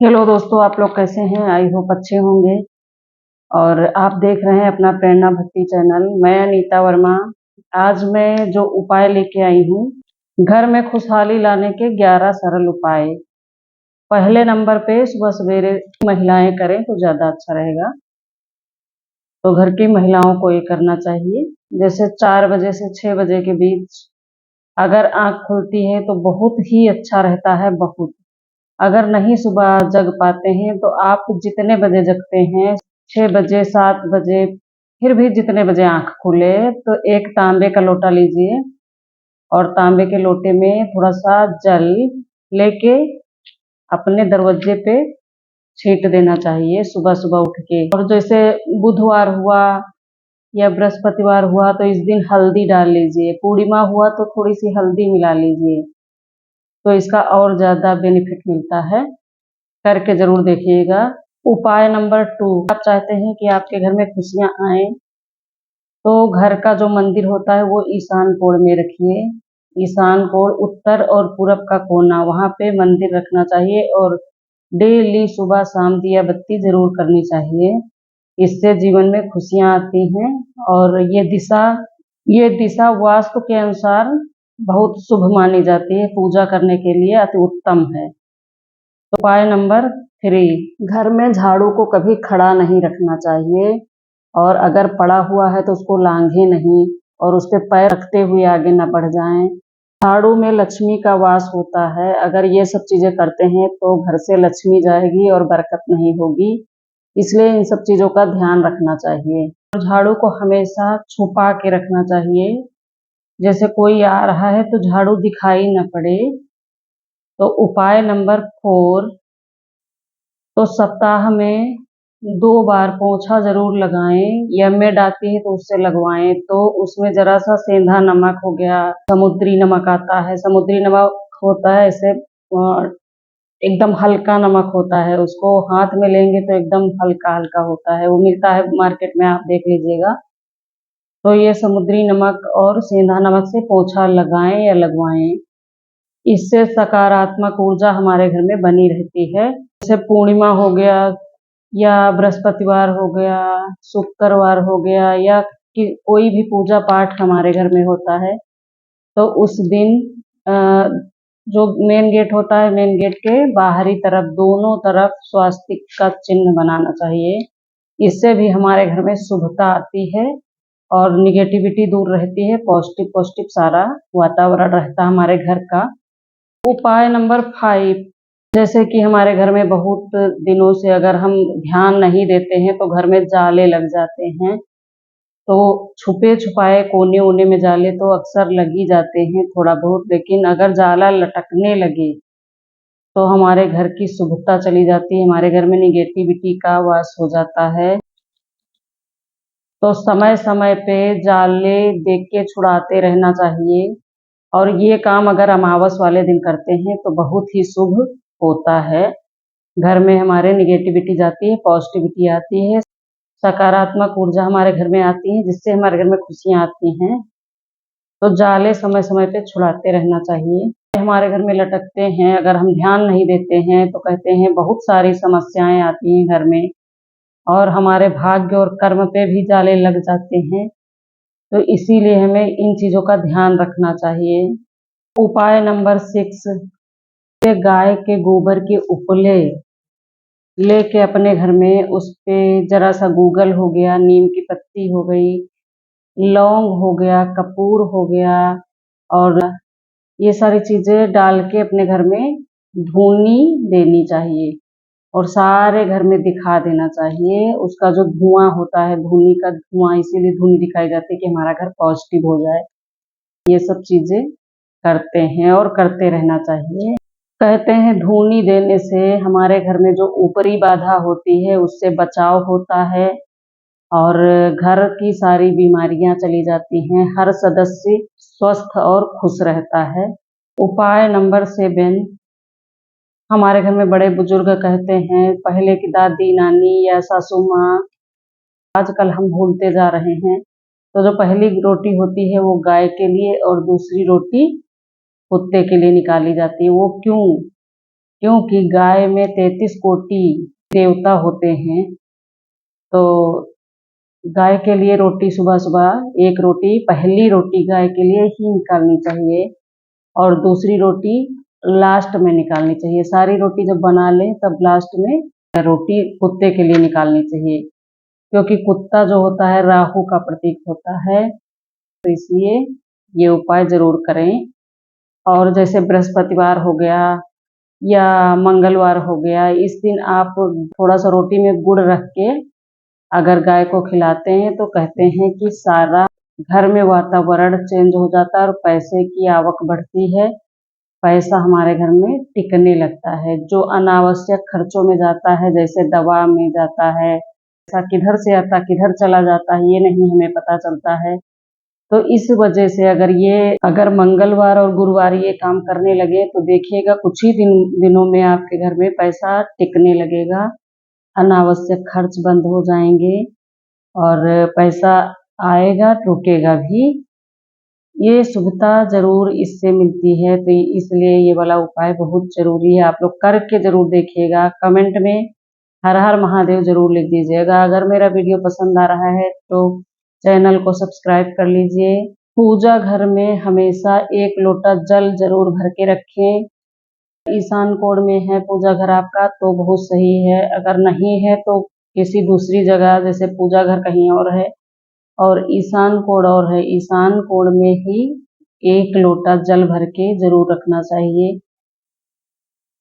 Hello दोस्तों, आप लोग कैसे हैं? आई होप अच्छे होंगे। और आप देख रहे हैं अपना प्रेरणा भक्ति चैनल। मैं अनीता वर्मा। आज मैं जो उपाय लेके आई हूँ, घर में खुशहाली लाने के 11 सरल उपाय। पहले नंबर पे सुबह सवेरे महिलाएं करें तो ज़्यादा अच्छा रहेगा। तो घर की महिलाओं को ये करना चाहिए। जैसे 4 बजे से 6 बजे के बीच अगर आँख खुलती है तो बहुत ही अच्छा रहता है, बहुत। अगर नहीं सुबह जग पाते हैं तो आप जितने बजे जगते हैं, 6 बजे 7 बजे, फिर भी जितने बजे आँख खुले तो एक तांबे का लोटा लीजिए और तांबे के लोटे में थोड़ा सा जल लेके अपने दरवाजे पे छींट देना चाहिए सुबह सुबह उठ के। और जैसे बुधवार हुआ या बृहस्पतिवार हुआ तो इस दिन हल्दी डाल लीजिए। पूर्णिमा हुआ तो थोड़ी सी हल्दी मिला लीजिए, तो इसका और ज़्यादा बेनिफिट मिलता है। करके ज़रूर देखिएगा। उपाय नंबर 2, आप चाहते हैं कि आपके घर में खुशियाँ आएँ, तो घर का जो मंदिर होता है वो ईशान कोण में रखिए। ईशान कोण उत्तर और पूरब का कोना, वहाँ पे मंदिर रखना चाहिए और डेली सुबह शाम दिया बत्ती ज़रूर करनी चाहिए। इससे जीवन में खुशियाँ आती हैं और ये दिशा वास्तु के अनुसार बहुत शुभ मानी जाती है, पूजा करने के लिए अति उत्तम है। उपाय नंबर 3, घर में झाड़ू को कभी खड़ा नहीं रखना चाहिए और अगर पड़ा हुआ है तो उसको लांघे नहीं और उस पे पैर रखते हुए आगे न बढ़ जाएं। झाड़ू में लक्ष्मी का वास होता है। अगर ये सब चीज़ें करते हैं तो घर से लक्ष्मी जाएगी और बरकत नहीं होगी, इसलिए इन सब चीज़ों का ध्यान रखना चाहिए। और झाड़ू को हमेशा छुपा के रखना चाहिए। जैसे कोई आ रहा है तो झाड़ू दिखाई न पड़े। तो उपाय नंबर 4, तो सप्ताह में 2 बार पोंछा ज़रूर लगाएं या मैड आती है तो उससे लगवाएं। तो उसमें ज़रा सा सेंधा नमक हो गया, समुद्री नमक आता है, समुद्री नमक होता है ऐसे एकदम हल्का नमक होता है, उसको हाथ में लेंगे तो एकदम हल्का हल्का होता है, वो मिलता है मार्केट में, आप देख लीजिएगा। तो ये समुद्री नमक और सेंधा नमक से पोंछा लगाएं या लगवाएं। इससे सकारात्मक ऊर्जा हमारे घर में बनी रहती है। जैसे पूर्णिमा हो गया या बृहस्पतिवार हो गया, शुक्रवार हो गया या कि कोई भी पूजा पाठ हमारे घर में होता है तो उस दिन जो मेन गेट होता है, मेन गेट के बाहरी तरफ दोनों तरफ स्वास्तिक का चिन्ह बनाना चाहिए। इससे भी हमारे घर में शुभता आती है और निगेटिविटी दूर रहती है, पॉजिटिव पॉजिटिव सारा वातावरण रहता है हमारे घर का। उपाय नंबर 5, जैसे कि हमारे घर में बहुत दिनों से अगर हम ध्यान नहीं देते हैं तो घर में जाले लग जाते हैं। तो छुपे छुपाए कोने ओने में जाले तो अक्सर लग ही जाते हैं थोड़ा बहुत, लेकिन अगर जाला लटकने लगे तो हमारे घर की शुभता चली जाती है, हमारे घर में निगेटिविटी का वास हो जाता है। तो समय समय पे जाले देख के छुड़ाते रहना चाहिए और ये काम अगर अमावस वाले दिन करते हैं तो बहुत ही शुभ होता है। घर में हमारे निगेटिविटी जाती है, पॉजिटिविटी आती है, सकारात्मक ऊर्जा हमारे घर में आती है, जिससे हमारे घर में खुशियाँ आती हैं। तो जाले समय समय पे छुड़ाते रहना चाहिए। हमारे घर में लटकते हैं, अगर हम ध्यान नहीं देते हैं तो कहते हैं बहुत सारी समस्याएं आती हैं घर में और हमारे भाग्य और कर्म पे भी जाले लग जाते हैं। तो इसीलिए हमें इन चीज़ों का ध्यान रखना चाहिए। उपाय नंबर 6, गाय के गोबर के उपले लेके अपने घर में उस पे जरा सा गूगल हो गया, नीम की पत्ती हो गई, लौंग हो गया, कपूर हो गया और ये सारी चीज़ें डाल के अपने घर में धूनी देनी चाहिए और सारे घर में दिखा देना चाहिए। उसका जो धुआं होता है, धूनी का धुआं, इसीलिए धूनी दिखाई जाती है कि हमारा घर पॉजिटिव हो जाए। ये सब चीज़ें करते हैं और करते रहना चाहिए। कहते हैं धूनी देने से हमारे घर में जो ऊपरी बाधा होती है उससे बचाव होता है और घर की सारी बीमारियां चली जाती हैं, हर सदस्य स्वस्थ और खुश रहता है। उपाय नंबर 7, हमारे घर में बड़े बुजुर्ग कहते हैं, पहले की दादी नानी या सासू माँ, आजकल हम भूलते जा रहे हैं। तो जो पहली रोटी होती है वो गाय के लिए और दूसरी रोटी कुत्ते के लिए निकाली जाती है। वो क्यों? क्योंकि गाय में 33 कोटि देवता होते हैं, तो गाय के लिए रोटी सुबह सुबह एक रोटी, पहली रोटी गाय के लिए ही निकालनी चाहिए और दूसरी रोटी लास्ट में निकालनी चाहिए। सारी रोटी जब बना लें तब लास्ट में रोटी कुत्ते के लिए निकालनी चाहिए, क्योंकि कुत्ता जो होता है राहु का प्रतीक होता है, तो इसलिए ये उपाय जरूर करें। और जैसे बृहस्पतिवार हो गया या मंगलवार हो गया, इस दिन आप थोड़ा सा रोटी में गुड़ रख के अगर गाय को खिलाते हैं तो कहते हैं कि सारा घर में वातावरण चेंज हो जाता है और पैसे की आवक बढ़ती है, पैसा हमारे घर में टिकने लगता है। जो अनावश्यक खर्चों में जाता है, जैसे दवा में जाता है, पैसा किधर से आता किधर चला जाता है ये नहीं हमें पता चलता है। तो इस वजह से अगर मंगलवार और गुरुवार ये काम करने लगे तो देखिएगा कुछ ही दिनों में आपके घर में पैसा टिकने लगेगा, अनावश्यक खर्च बंद हो जाएंगे और पैसा आएगा, रुकेगा भी। ये शुभता जरूर इससे मिलती है, तो इसलिए ये वाला उपाय बहुत जरूरी है। आप लोग करके जरूर देखिएगा। कमेंट में हर हर महादेव जरूर लिख दीजिएगा। अगर मेरा वीडियो पसंद आ रहा है तो चैनल को सब्सक्राइब कर लीजिए। पूजा घर में हमेशा 1 लोटा जल जरूर भर के रखें। ईशान कोण में है पूजा घर आपका तो बहुत सही है, अगर नहीं है तो किसी दूसरी जगह, जैसे पूजा घर कहीं और है और ईशान कोण और है, ईशान कोण में ही 1 लोटा जल भर के जरूर रखना चाहिए।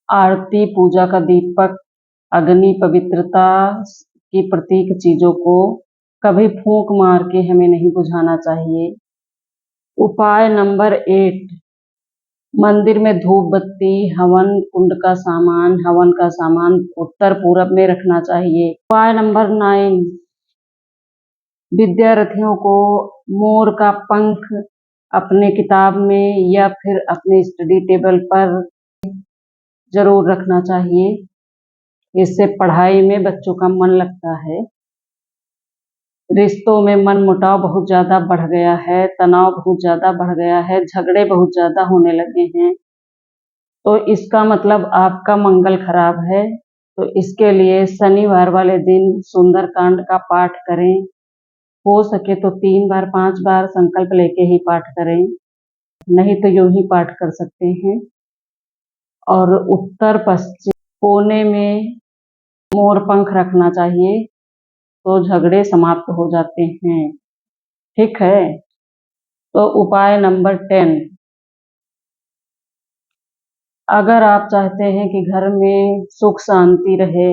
आरती, पूजा का दीपक, अग्नि, पवित्रता की प्रतीक चीजों को कभी फूंक मार के हमें नहीं बुझाना चाहिए। उपाय नंबर 8, मंदिर में धूप बत्ती, हवन कुंड का सामान, हवन का सामान उत्तर पूरब में रखना चाहिए। उपाय नंबर 9, विद्यार्थियों को मोर का पंख अपने किताब में या फिर अपने स्टडी टेबल पर जरूर रखना चाहिए। इससे पढ़ाई में बच्चों का मन लगता है। रिश्तों में मनमुटाव बहुत ज़्यादा बढ़ गया है, तनाव बहुत ज़्यादा बढ़ गया है, झगड़े बहुत ज़्यादा होने लगे हैं, तो इसका मतलब आपका मंगल खराब है। तो इसके लिए शनिवार वाले दिन सुंदरकांड का पाठ करें। हो सके तो 3 बार 5 बार संकल्प लेके ही पाठ करें, नहीं तो यूं ही पाठ कर सकते हैं। और उत्तर पश्चिम कोने में मोर पंख रखना चाहिए, तो झगड़े समाप्त हो जाते हैं। ठीक है। तो उपाय नंबर 10, अगर आप चाहते हैं कि घर में सुख शांति रहे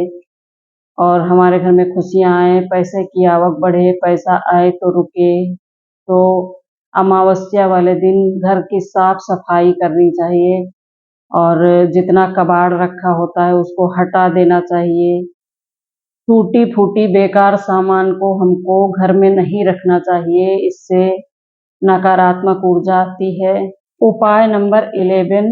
और हमारे घर में खुशियां आए, पैसे की आवक बढ़े, पैसा आए तो रुके, तो अमावस्या वाले दिन घर की साफ सफाई करनी चाहिए और जितना कबाड़ रखा होता है उसको हटा देना चाहिए। टूटी फूटी बेकार सामान को हमको घर में नहीं रखना चाहिए, इससे नकारात्मक ऊर्जा आती है। उपाय नंबर 11,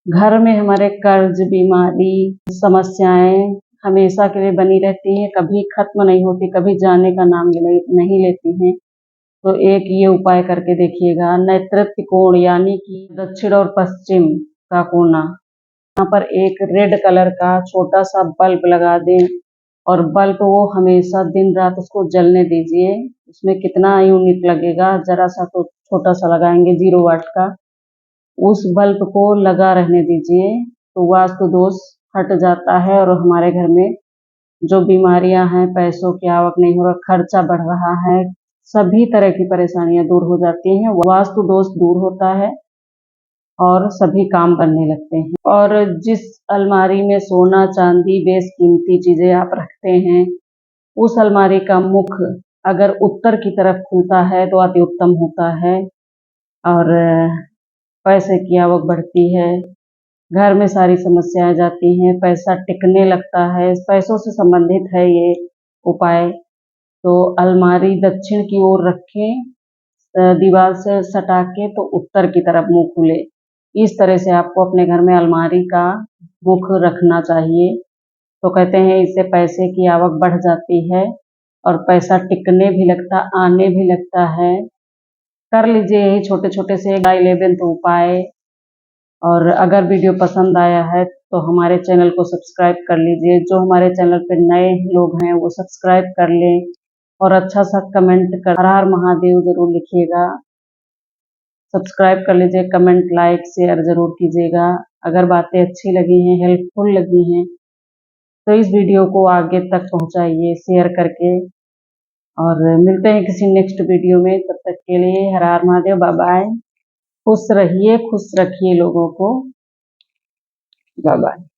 घर में हमारे कर्ज, बीमारी, समस्याएं हमेशा के लिए बनी रहती हैं, कभी खत्म नहीं होती, कभी जाने का नाम नहीं लेती हैं। तो एक ये उपाय करके देखिएगा। नैऋत्य कोण यानी कि दक्षिण और पश्चिम का कोना, यहाँ पर एक रेड कलर का छोटा सा बल्ब लगा दें और बल्ब वो हमेशा दिन रात उसको जलने दीजिए। उसमें कितना यूनिट लगेगा, जरा सा तो छोटा सा लगाएंगे 0 वाट का, उस बल्ब को लगा रहने दीजिए, तो वास्तु दोष हट जाता है और हमारे घर में जो बीमारियां हैं, पैसों की आवक नहीं हो रहा, खर्चा बढ़ रहा है, सभी तरह की परेशानियां दूर हो जाती हैं, वास्तु दोष दूर होता है और सभी काम बनने लगते हैं। और जिस अलमारी में सोना चांदी बेशकीमती चीजें आप रखते हैं, उस अलमारी का मुख अगर उत्तर की तरफ खुलता है तो अति उत्तम होता है और पैसे की आवक बढ़ती है, घर में सारी समस्याएं जाती हैं, पैसा टिकने लगता है। पैसों से संबंधित है ये उपाय। तो अलमारी दक्षिण की ओर रखें, दीवार से सटा के, तो उत्तर की तरफ मुंह खुले। इस तरह से आपको अपने घर में अलमारी का मुख रखना चाहिए। तो कहते हैं इससे पैसे की आवक बढ़ जाती है और पैसा टिकने भी लगता, आने भी लगता है। कर लीजिए यही छोटे छोटे से 11 उपाय। और अगर वीडियो पसंद आया है तो हमारे चैनल को सब्सक्राइब कर लीजिए। जो हमारे चैनल पे नए लोग हैं वो सब्सक्राइब कर लें और अच्छा सा कमेंट कर हर हर महादेव जरूर लिखिएगा। सब्सक्राइब कर लीजिए, कमेंट लाइक शेयर जरूर कीजिएगा। अगर बातें अच्छी लगी हैं, हेल्पफुल लगी हैं तो इस वीडियो को आगे तक पहुंचाइए शेयर करके। और मिलते हैं किसी नेक्स्ट वीडियो में, तब तक के लिए हर हर महादेव, बाय बाय। खुश रहिए, खुश रखिए लोगों को, बाय बाय।